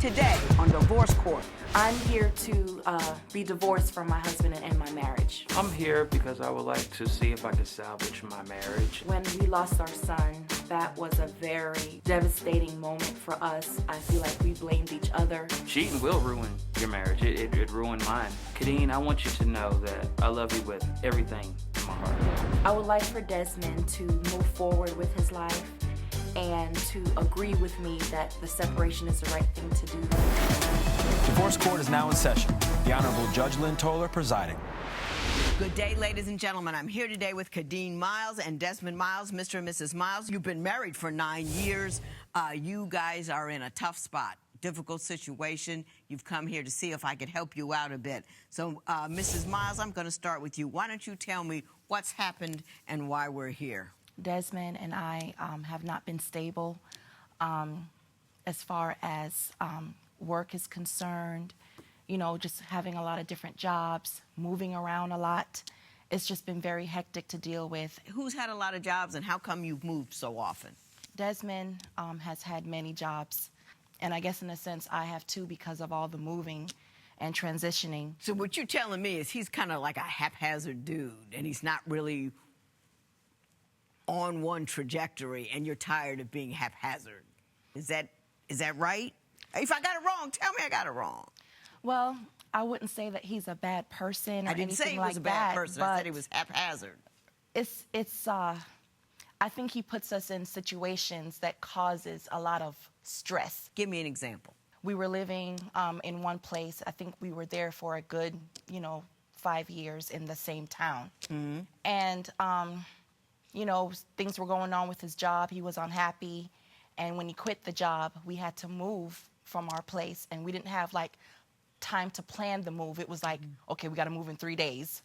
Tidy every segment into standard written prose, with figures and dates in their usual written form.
today on Divorce Court. I'm here to be divorced from my husband and end my marriage. I'm here because I would like to see if I can salvage my marriage. When we lost our son, that was a very devastating moment for us. I feel like we blamed each other. Cheating will ruin your marriage. It ruined mine. Khadine, I want you to know that I love you with everything in my heart. I would like for Desmond to move forward with his life and to agree with me that the separation is the right thing to do. Divorce Court is now in session. The Honorable Judge Lynn Toller presiding. Good day, ladies and gentlemen. I'm here today with Khadine Miles and Desmond Miles. Mr. and Mrs. Miles, you've been married for 9 years. You guys are in a tough spot, difficult situation. You've come here to see if I could help you out a bit. So, Mrs. Miles, I'm going to start with you. Why don't you tell me what's happened and why we're here? Desmond and I have not been stable as far as work is concerned. You know, just having a lot of different jobs, moving around a lot. It's just been very hectic to deal with. Who's had a lot of jobs and how come you've moved so often? Desmond has had many jobs, and I guess in a sense I have too because of all the moving and transitioning. So what you're telling me is he's kind of like a haphazard dude and he's not really on one trajectory and you're tired of being haphazard. Is that right? If I got it wrong, tell me I got it wrong. Well, I wouldn't say that he's a bad person or anything like that. I didn't say he was a bad person. I said he was haphazard. I think he puts us in situations that causes a lot of stress. Give me an example. We were living in one place. I think we were there for a good, 5 years in the same town. Mm-hmm. And, things were going on with his job. He was unhappy. And when he quit the job, we had to move from our place. And we didn't have, time to plan the move. It was like, okay, we got to move in 3 days.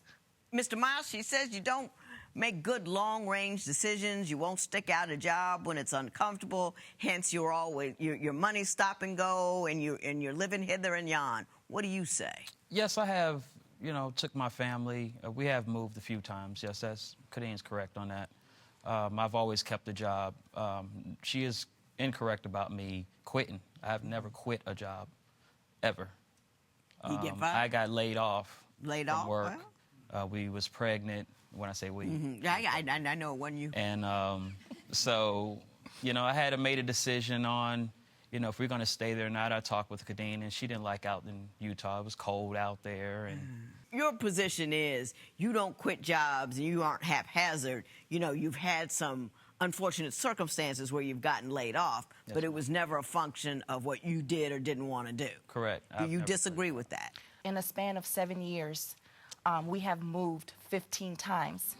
Mr. Miles, she says you don't make good long-range decisions. You won't stick out a job when it's uncomfortable. Hence, you're always your money stop and go, and you're living hither and yon. What do you say? Yes, I have, took my family. We have moved a few times. Yes, Khadine's correct on that. I've always kept a job. She is incorrect about me quitting. I've never quit a job, ever. You get fired? I got laid off. Laid from off? work. We was pregnant. When I say we. Mm-hmm. I know it wasn't you. And so, I had to make a decision on, if we're going to stay there or not. I talked with Khadine, and she didn't like out in Utah. It was cold out there. And your position is you don't quit jobs and you aren't haphazard. You've had some unfortunate circumstances where you've gotten laid off, yes, but it was never a function of what you did or didn't want to do. Correct. Do you disagree with that? In a span of 7 years, we have moved 15 times.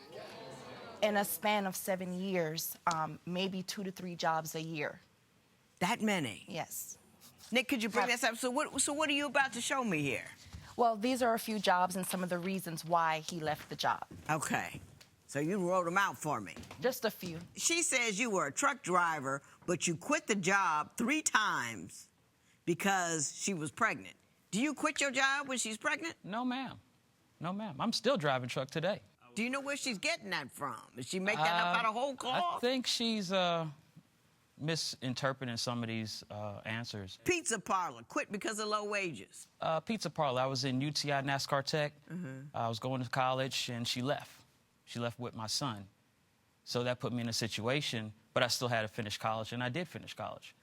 In a span of 7 years, maybe 2 to 3 jobs a year. That many? Yes. Nick, could you bring this up? So what are you about to show me here? Well, these are a few jobs and some of the reasons why he left the job. Okay. So you wrote them out for me. Just a few. She says you were a truck driver, but you quit the job 3 times because she was pregnant. Do you quit your job when she's pregnant? No, ma'am. No, ma'am. I'm still driving truck today. Do you know where she's getting that from? Did she make that up out of whole cloth? I think she's misinterpreting some of these answers. Pizza parlor, quit because of low wages. Pizza parlor. I was in UTI NASCAR Tech. Mm-hmm. I was going to college, and she left. She left with my son. So that put me in a situation, but I still had to finish college, and I did finish college.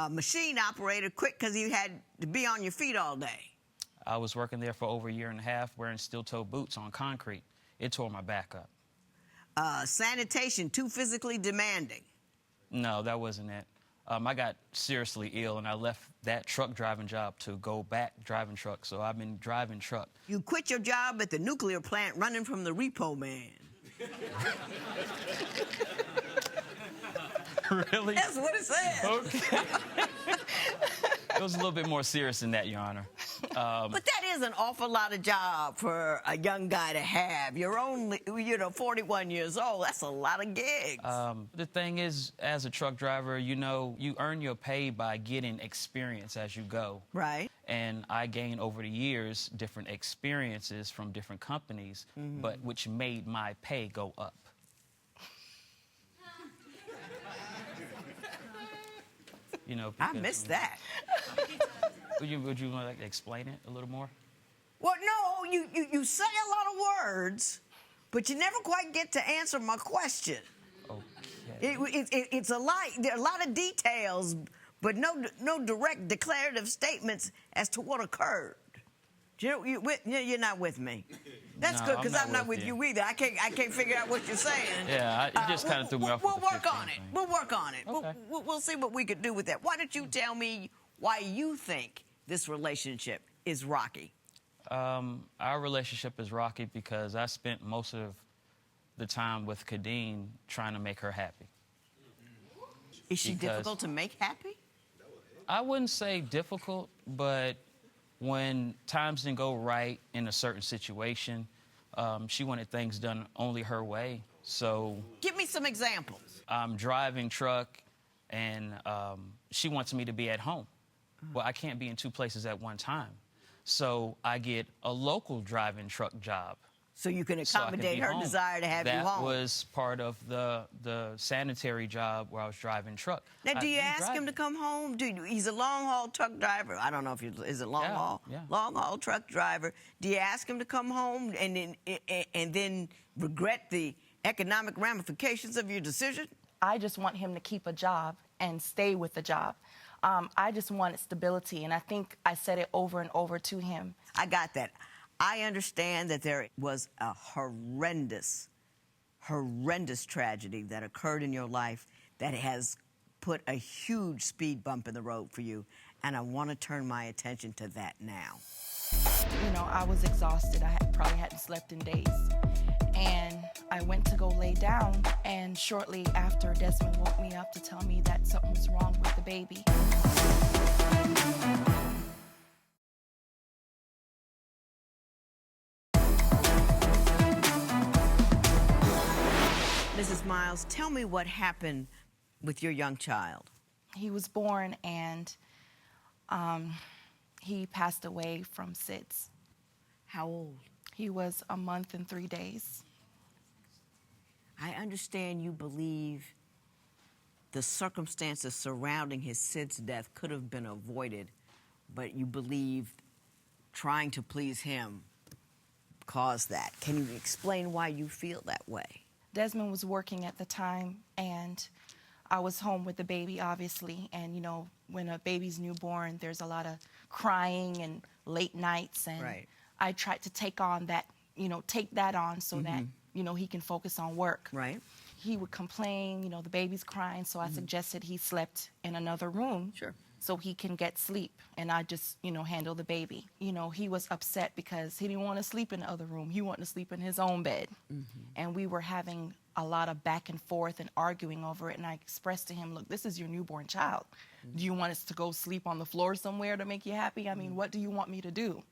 Machine operator, quit because you had to be on your feet all day. I was working there for over 1.5 years wearing steel-toe boots on concrete. It tore my back up. Sanitation, too physically demanding. No, that wasn't it. I got seriously ill, and I left that truck driving job to go back driving truck, so I've been driving truck. You quit your job at the nuclear plant running from the repo man. Really? That's what it says. Okay. It was a little bit more serious than that, Your Honor. But that is an awful lot of job for a young guy to have. You're only, 41 years old. That's a lot of gigs. The thing is, as a truck driver, you earn your pay by getting experience as you go. Right. And I gained over the years different experiences from different companies, mm-hmm, but which made my pay go up. I missed that. Would you like to explain it a little more? Well, no, you say a lot of words, but you never quite get to answer my question. Okay. It's a lot. There are a lot of details, but no direct declarative statements as to what occurred. You're not with me. That's No, good because I'm I'm not not with with you. you either. I can't figure out what you're saying. Yeah, it just kind of threw me off. We'll with the work 15 on it. thing. We'll work on it. Okay. We'll see what we could do with that. Why don't you tell me why you think this relationship is rocky? Our relationship is rocky because I spent most of the time with Khadine trying to make her happy. Is she Because- difficult to make happy? I wouldn't say difficult, but when times didn't go right in a certain situation, she wanted things done only her way. So Give me some examples. I'm driving truck, and she wants me to be at home. Well, I can't be in two places at one time. So I get a local driving truck job. So you can so I can accommodate be her home. desire to have that you home. was part of the sanitary job where I was driving truck. Now, do you ask him driving. to come home? He's a long haul truck driver. I don't know if is it long Yeah, haul. yeah. Long haul truck driver. Do you ask him to come home and then regret the economic ramifications of your decision? I just want him to keep a job and stay with the job. I just wanted stability, and I think I said it over and over to him. I got that. I understand that there was a horrendous tragedy that occurred in your life that has put a huge speed bump in the road for you, and I want to turn my attention to that now. You know, I was exhausted. Probably hadn't slept in days. And I went to go lay down, and shortly after, Desmond woke me up to tell me that something was wrong with the baby. Mrs. Miles, tell me what happened with your young child. He was born, and he passed away from SIDS. How old? He was a month and 3 days. I understand you believe the circumstances surrounding his SIDS death could have been avoided, but you believe trying to please him caused that. Can you explain why you feel that way? Desmond was working at the time, and I was home with the baby, obviously. And, you know, when a baby's newborn, there's a lot of crying and late nights. And Right. I tried to take that on so that, you know, he can focus on work. Right. He would complain, you know, the baby's crying, so I suggested he slept in another room. Sure. So he can get sleep, and I just, you know, handle the baby. You know, he was upset because he didn't want to sleep in the other room. He wanted to sleep in his own bed. And we were having a lot of back and forth and arguing over it, and I expressed to him, look, this is your newborn child. Do you want us to go sleep on the floor somewhere to make you happy? I mean, what do you want me to do?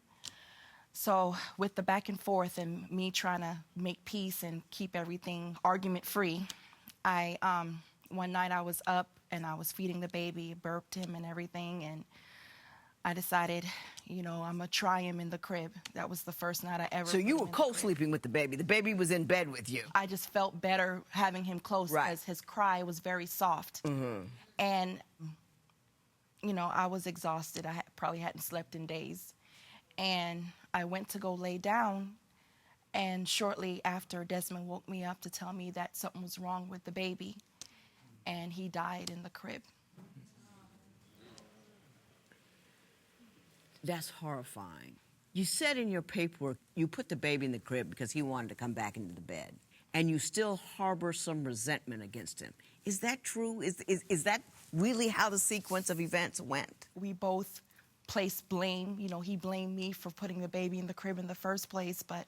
So with the back and forth and me trying to make peace and keep everything argument-free, one night I was up and I was feeding the baby, burped him and everything, and I decided, you know, I'm gonna try him in the crib. That was the first night I ever. So you put were him in the crib. co-sleeping with the baby. The baby was in bed with you. I just felt better having him close Right. because his cry was very soft. And, you know, I was exhausted. I probably hadn't slept in days. And I went to go lay down, and shortly after, Desmond woke me up to tell me that something was wrong with the baby, and he died in the crib. That's horrifying. You said in your paperwork you put the baby in the crib because he wanted to come back into the bed, and you still harbor some resentment against him. Is that true? Is that really how the sequence of events went? We both placed blame. You know, he blamed me for putting the baby in the crib in the first place, but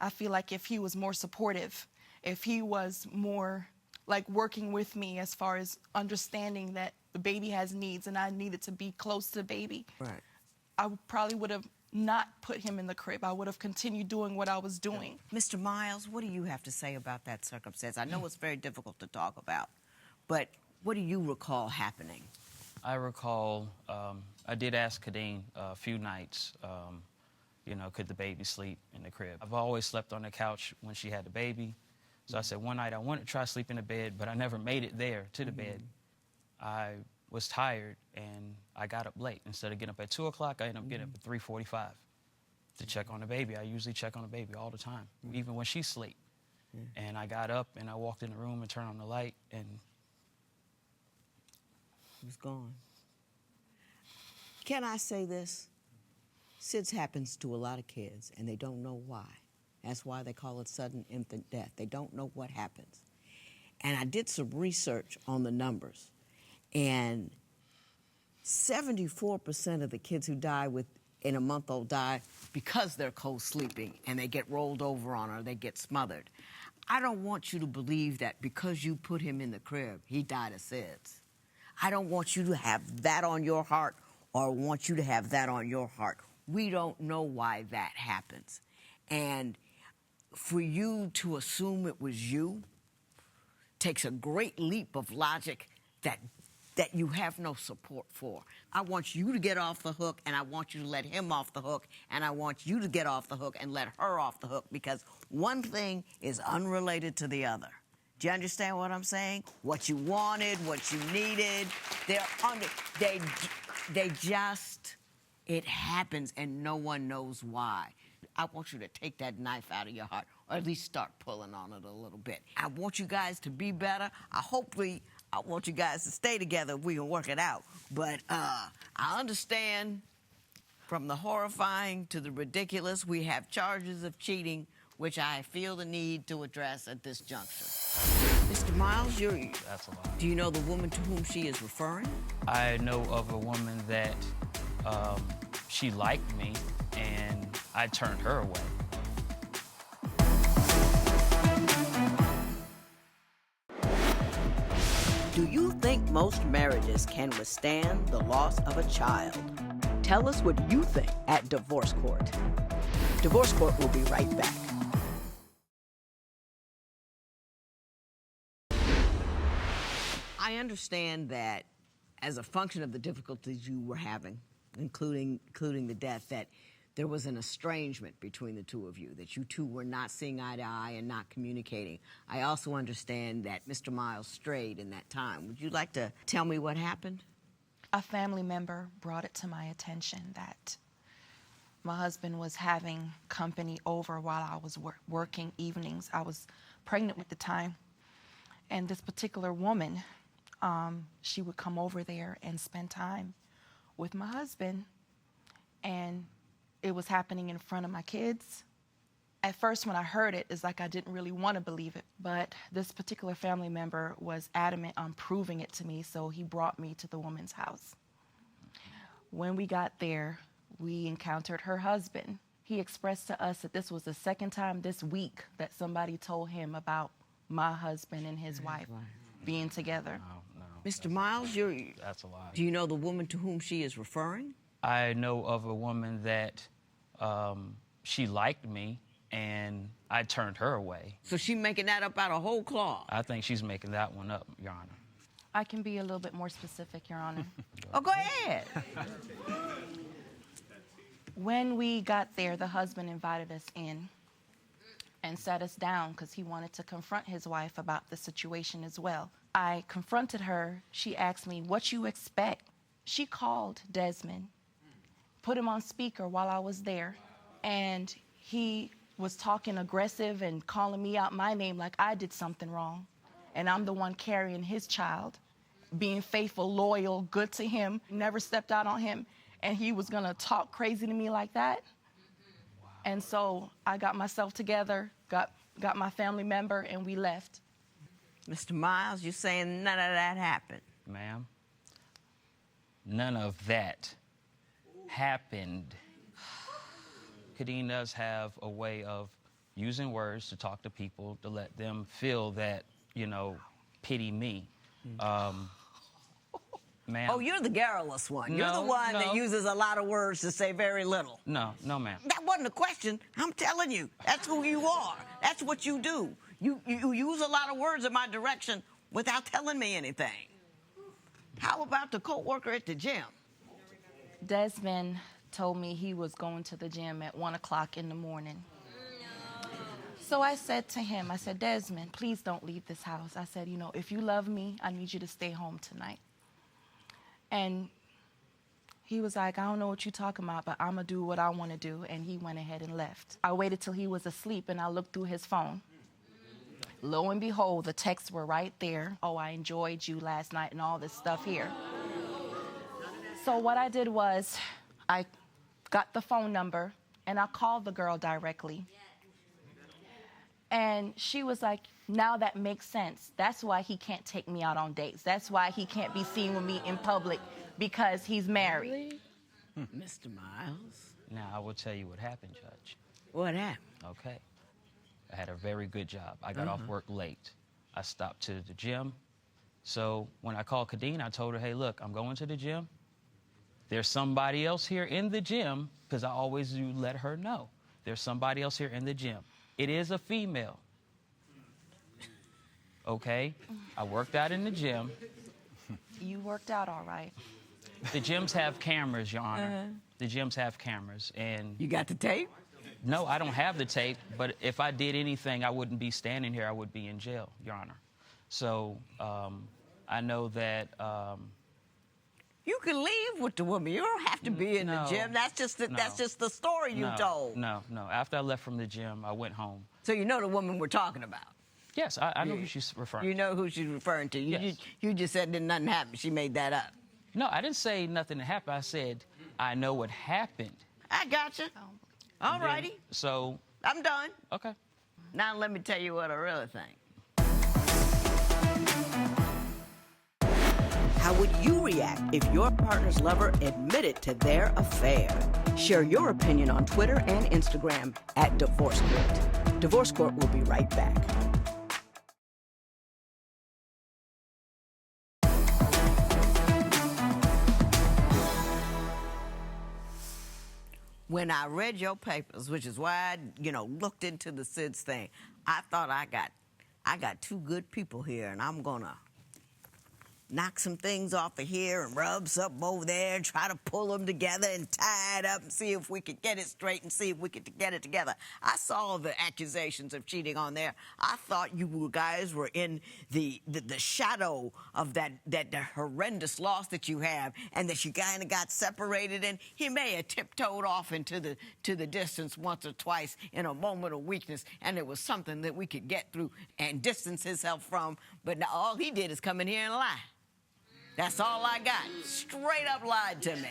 I feel like if he was more supportive, if he was more like working with me as far as understanding that the baby has needs and I needed to be close to the baby, Right. I probably would have not put him in the crib. I would have continued doing what I was doing. Mr. Miles, what do you have to say about that circumstance? I know it's very difficult to talk about, but what do you recall happening? I recall I did ask Khadine a few nights, you know, could the baby sleep in the crib? I've always slept on the couch when she had the baby. So I said one night I wanted to try to sleep in the bed, but I never made it there to the bed. I was tired, and I got up late. Instead of getting up at 2 o'clock, I ended up getting up at 3:45 to check on the baby. I usually check on the baby all the time, even when she's asleep. And I got up, and I walked in the room and turned on the light, and He was gone. Can I say this? SIDS happens to a lot of kids, and they don't know why. That's why they call it sudden infant death. They don't know what happens. And I did some research on the numbers, and 74% of the kids who die in a month-old die because they're co-sleeping and they get rolled over on or they get smothered. I don't want you to believe that because you put him in the crib, he died of SIDS. I don't want you to have that on your heart or want you to have that on your heart. We don't know why that happens. And for you to assume it was you takes a great leap of logic that you have no support for. I want you to get off the hook, and I want you to let him off the hook, and I want you to get off the hook and let her off the hook, because one thing is unrelated to the other. Do you understand what I'm saying? What you wanted, what you needed, it happens, and no one knows why. I want you to take that knife out of your heart, or at least start pulling on it a little bit. I want you guys to be better. I want you guys to stay together if we can work it out. But I understand from the horrifying to the ridiculous, we have charges of cheating, which I feel the need to address at this juncture. Mr. Miles, that's a lot. do you know the woman to whom she is referring? I know of a woman that she liked me, and I turned her away. Do you think most marriages can withstand the loss of a child? Tell us what you think at Divorce Court. Divorce Court will be right back. I understand that as a function of the difficulties you were having, including the death, that there was an estrangement between the two of you, that you two were not seeing eye to eye and not communicating. I also understand that Mr. Miles strayed in that time. Would you like to tell me what happened? A family member brought it to my attention that my husband was having company over while I was working evenings. I was pregnant at the time, and this particular woman, she would come over there and spend time with my husband, and it was happening in front of my kids. At first, when I heard it, it's like I didn't really want to believe it, but this particular family member was adamant on proving it to me, so he brought me to the woman's house. When we got there, we encountered her husband. He expressed to us that this was the second time this week that somebody told him about my husband and his wife being together. No, Mr. Miles, that's a lie. do you know the woman to whom she is referring? I know of a woman that she liked me, and I turned her away. So she making that up out of whole cloth? I think she's making that one up, Your Honor. I can be a little bit more specific, Your Honor. Oh, go ahead. When we got there, the husband invited us in and sat us down because he wanted to confront his wife about the situation as well. I confronted her. She asked me, "What you expect?" She called Desmond, put him on speaker while I was there, and he was talking aggressive and calling me out my name like I did something wrong. And I'm the one carrying his child, being faithful, loyal, good to him, never stepped out on him, and he was gonna talk crazy to me like that. And so I got myself together, got my family member, and we left. Mr. Miles, you're saying none of that happened? Ma'am, none of that happened. Khadine does have a way of using words to talk to people, to let them feel that, pity me. Ma'am. Oh, you're the garrulous one. You're the one that uses a lot of words to say very little. No, ma'am. That wasn't a question. I'm telling you, that's who you are. That's what you do. You use a lot of words in my direction without telling me anything. How about the co-worker at the gym? Desmond told me he was going to the gym at 1 o'clock in the morning. So I said to him, I said, "Desmond, please don't leave this house." I said, if you love me, I need you to stay home tonight. And he was like, I don't know what you're talking about, but I'm going to do what I want to do. And he went ahead and left. I waited till he was asleep, and I looked through his phone. Lo and behold, the texts were right there. Oh, I enjoyed you last night and all this stuff here. So what I did was I got the phone number, and I called the girl directly. And she was like, now that makes sense. That's why he can't take me out on dates. That's why he can't be seen with me in public, because he's married. Mr. Miles. Now, I will tell you what happened, Judge. What happened? Okay. I had a very good job. I got off work late. I stopped to the gym. So when I called Khadine, I told her, hey, look, I'm going to the gym. There's somebody else here in the gym, because I always do let her know. There's somebody else here in the gym. It is a female. Okay? I worked out in the gym. You worked out all right. The gyms have cameras, Your Honor. The gyms have cameras. And You got the tape? no, I don't have the tape, but if I did anything, I wouldn't be standing here. I would be in jail, Your Honor. So I know that... You can leave with the woman. You don't have to be in the gym. That's just the story you told. No. After I left from the gym, I went home. So you know the woman we're talking about. Yes, I know who she's referring to. You know who she's referring to. Yes. You just said that nothing happened. She made that up. No, I didn't say nothing happened. I said I know what happened. I got you. All righty. So, I'm done. okay. Now let me tell you what I really think. How would you react if your partner's lover admitted to their affair? Share your opinion on Twitter and Instagram at Divorce Court. Divorce Court will be right back. When I read your papers, which is why I, looked into the SIDS thing, I thought I got two good people here, and I'm gonna knock some things off of here and rub something over there and try to pull them together and tie it up and see if we could get it straight and see if we could get it together. I saw the accusations of cheating on there. I thought you guys were in the shadow of that horrendous loss that you have, and that you kind of got separated, and he may have tiptoed off into the distance once or twice in a moment of weakness, and it was something that we could get through and distance himself from, but now all he did is come in here and lie. That's all I got. Straight up lied to me.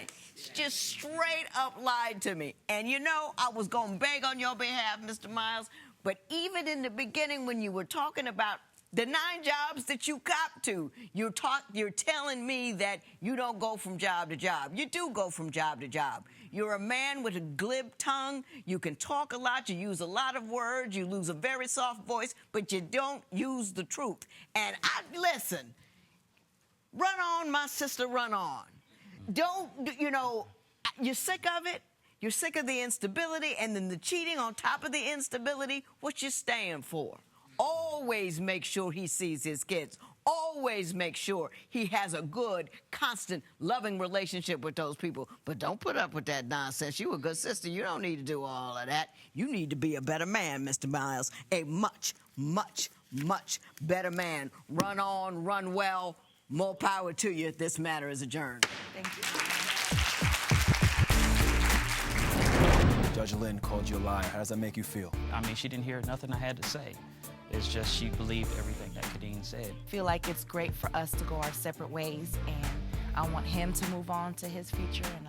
Just straight up lied to me. And I was going to beg on your behalf, Mr. Miles, but even in the beginning when you were talking about the 9 jobs that you cop to, you're telling me that you don't go from job to job. You do go from job to job. You're a man with a glib tongue. You can talk a lot. You use a lot of words. You use a very soft voice, but you don't use the truth. And listen. Run on, my sister, run on. Don't, you're sick of it. You're sick of the instability and then the cheating on top of the instability. What you staying for? Always make sure he sees his kids. Always make sure he has a good, constant, loving relationship with those people. But don't put up with that nonsense. You a good sister. You don't need to do all of that. You need to be a better man, Mr. Miles. A much, much, much better man. Run on, run well. More power to you. This matter is adjourned. Thank you. Judge Lynn called you a liar. How does that make you feel? I mean, she didn't hear nothing I had to say. It's just she believed everything that Khadine said. I feel like it's great for us to go our separate ways, and I want him to move on to his future, and